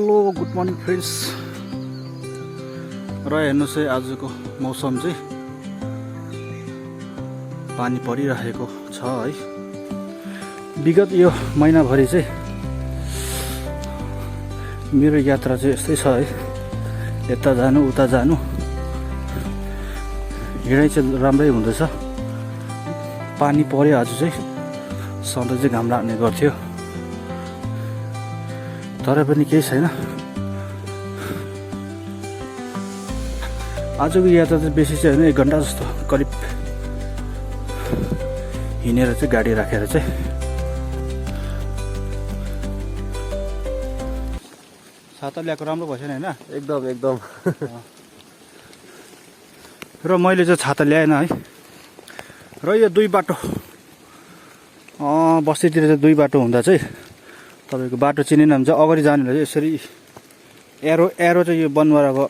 Hello good morning friends. र हेर्नुहोस् है आजको मौसम चाहिँ पानी परिरहेको छ है। विगत यो महिनाभरि चाहिँ मेरो यात्रा चाहिँ यस्तै छ है। यता जानु उता जानु हिँडाइ चाहिँ राम्रै हुँदैछ। पानी पर्यो आज चाहिँ, सधैँ चाहिँ घाम लाग्ने गर्थ्यो तर पनि केही छैन। आजको यात्रा चाहिँ बेसी चाहिँ होइन, 1 घन्टा जस्तो करिब हिँडेर चाहिँ गाडी राखेर चाहिँ। छाता ल्याएको राम्रो भएछ होइन? एकदम र मैले चाहिँ छाता ल्याएन है। र यो 2 बाटो बस्तीतिर चाहिँ 2 बाटो हुँदा चाहिँ तपाईँको बाटो चिनेन भने चाहिँ अगाडि जानेलाई चाहिँ यसरी एरो चाहिँ यो बनमाराको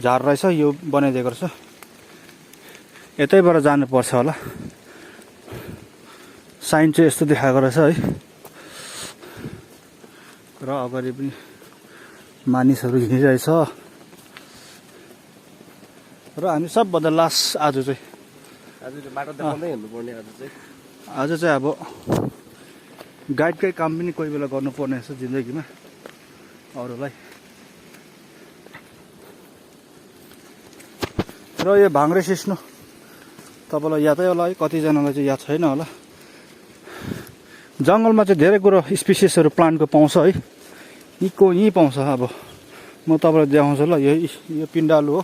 झार रहेछ, यो बनाइदिएको रहेछ। यतैबाट जानुपर्छ होला। साइन चाहिँ यस्तो देखाएको रहेछ है। र अगाडि पनि मानिसहरू हिँडिरहेछ। र हामी सबभन्दा लास्ट आज चाहिँ बाटो देखाउँदै हिँड्नुपर्ने। आज चाहिँ अब गाइडकै काम पनि कोही बेला गर्नुपर्ने रहेछ जिन्दगीमा अरूलाई। र यो भाङ्रे सिस्नो तपाईँलाई यादै होला है, कतिजनालाई चाहिँ याद छैन होला। जङ्गलमा चाहिँ धेरै कुरो स्पिसिसहरू प्लान्टको पाउँछ है। यहीँ पाउँछ। अब म तपाईँलाई देखाउँछु ल। यो पिण्डालु हो,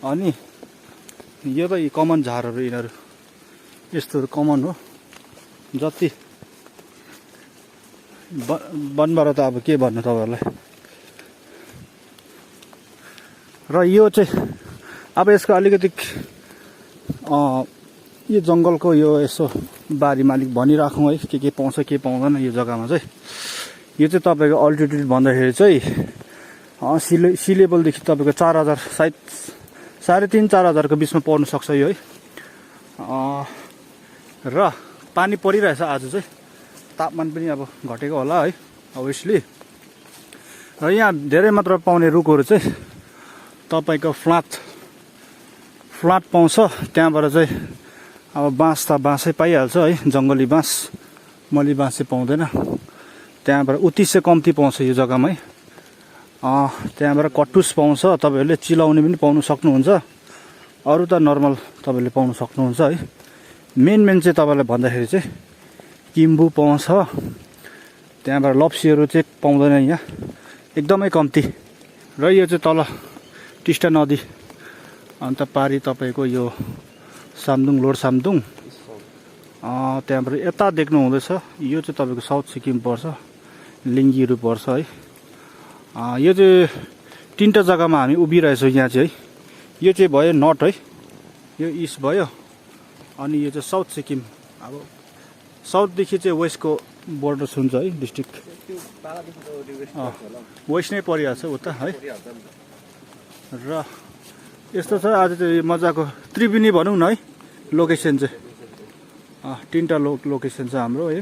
अनि यो त कमन झारहरू, यिनीहरू यस्तोहरू कमन हो। जति वनबाट त अब के भन्नु तपाईँहरूलाई। र यो चाहिँ अब यसको अलिकति यो जङ्गलको यो यसो बारी मालिक भनिराखौँ है, के पाउँछ के पाउँदैन यो जग्गामा चाहिँ। यो चाहिँ तपाईँको अल्टिट्युड भन्दाखेरि चाहिँ सी लेभलदेखि तपाईँको 4000 सायद 3500-4000को बिचमा पर्नु सक्छ यो है। र पानी परिरहेछ आज चाहिँ। तापमान पनि अब घटेको होला है अभियसली। र यहाँ धेरै मात्रामा पाउने रुखहरू चाहिँ तपाईँको फ्ल्याट पाउँछ। त्यहाँबाट चाहिँ अब बाँस त बाँसै पाइहाल्छ है, जङ्गली बाँस। मली बाँस चाहिँ पाउँदैन। त्यहाँबाट उत्तिसे कम्ती पाउँछ यो जग्गामै। त्यहाँबाट कटुस पाउँछ, तपाईँहरूले चिलाउने पनि पाउनु सक्नुहुन्छ। अरू त नर्मल तपाईँले पाउनु सक्नुहुन्छ है। मेन चाहिँ तपाईँलाई भन्दाखेरि चाहिँ किम्बु पाउँछ। त्यहाँबाट लप्सीहरू चाहिँ पाउँदैन यहाँ, एकदमै कम्ती। र यो चाहिँ तल टिस्टा नदी अन्त पारी तपाईँको यो सामदुङ, लोड सामदुङ। त्यहाँबाट यता देख्नु हुँदैछ, यो चाहिँ तपाईँको साउथ सिक्किम पर्छ, लिङ्गीहरू पर्छ है। यो चाहिँ 3टा जग्गामा हामी उभिरहेछौँ यहाँ चाहिँ है। यो चाहिँ भयो नर्थ है, यो इस्ट भयो, अनि यो चाहिँ साउथ सिक्किम। अब साउथदेखि चाहिँ वेस्टको बोर्डर हुन्छ है, डिस्ट्रिक्ट वेस्ट नै परिहाल्छ उता है। र यस्तो छ आज चाहिँ मजाको त्रिवेणी भनौँ न है लोकेसन चाहिँ। 3टा लोकेसन छ हाम्रो है।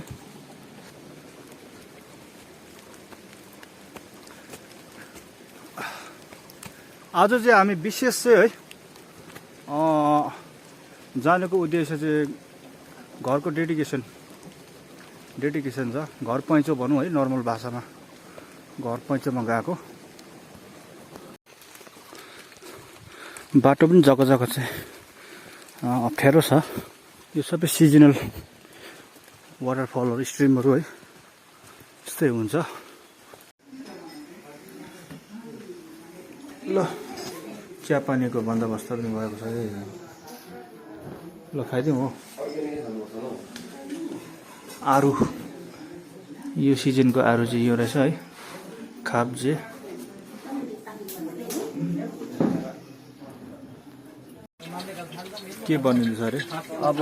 आज चाहिँ हामी विशेष चाहिँ है जानुको उद्देश्य चाहिँ घरको डेडिकेसन छ। घर पैँचो भनौँ है नर्मल भाषामा, घर पैँचोमा गएको। बाटो पनि जग्गा जग्गा चाहिँ अप्ठ्यारो छ। यो सबै सिजनल वाटरफलहरू, स्ट्रिमहरू है, यस्तै हुन्छ। ल चियापानीको बन्दोबस्त पनि भएको छ है। ल खाइदिउँ हो। आरु, यो सिजनको आरु चाहिँ यो रहेछ है, खाब्जे। के बनिन्छ अरे? अब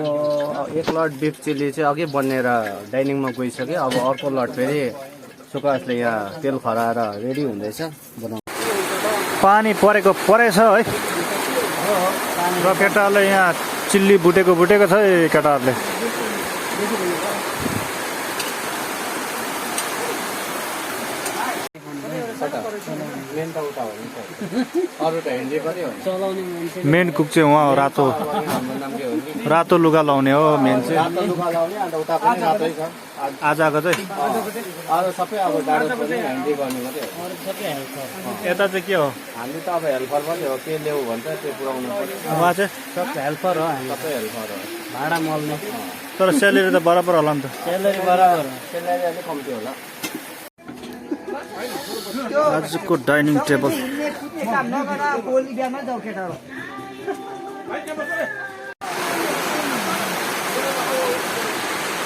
1 लट बिफ चिल्ली चाहिँ अघि बनेर डाइनिङमा गइसक्यो। अब अर्को लट फेरि सुकासले यहाँ तेल खराएर रेडी हुँदैछ बनाउनु। पानी परेछ है। र केटाहरूले यहाँ चिल्ली बुटेको छ केटाहरूले। मेन त उता हो नि त अरू त हिँड्दै पनि हो चलाउने मान्छे मेन कुक चाहिँ उहाँ हो, रातो हाम्रो नाम के हो नि रातो लुगा लाउने हो मेन चाहिँ। रातो लुगा लाउने अन्त उता पनि रातै छ आजको चाहिँ अरू सबै अब डाडो पनि हिँड्दै गर्ने मात्रै हो अरू सबै हेल्पर यता चाहिँ के हो हामी त अब हेल्पर पनि हो के ल्याऊ भन्छ त्यो पुऱ्याउनु पर्छ उहाँ चाहिँ? सब हेल्पर हो हामी सबै हेल्पर हो भाडा मल्ने तर सेलेरी त बराबर होला नि त। सेलरी बराबर हो सेलेरी अलिक कम्ती होला आजको डाइनिङ टेबल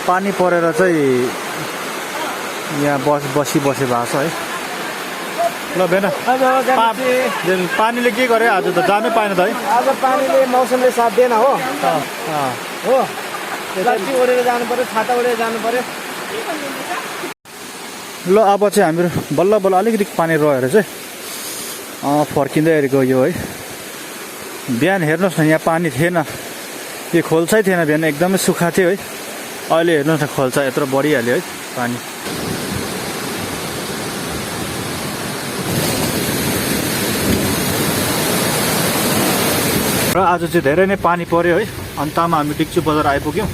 पानी परेर चाहिँ यहाँ बसी बसे भएको छ है। ल बेन पानीले के गर्यो आज त जानै पाएन त है। आज पानीले मौसमले साथ दिएन हो हो जति ओढेर जानु पर्यो छाता ओढेर जानु पर्यो ल अब चाहिँ हामीहरू बल्ल बल्ल अलिकति पानी रहेर चाहिँ फर्किँदै गयो है। बिहान हेर्नुहोस् न यहाँ पानी थिएन, यो खोल्छै थिएन, बिहान एकदमै सुक्खा थियो है। अहिले हेर्नुहोस् न खोल्सा यत्रो बढिहाल्यो है पानी। र आज चाहिँ धेरै नै पानी पर्यो है। अन्तमा हामी डिक्चु बजार आइपुग्यौँ।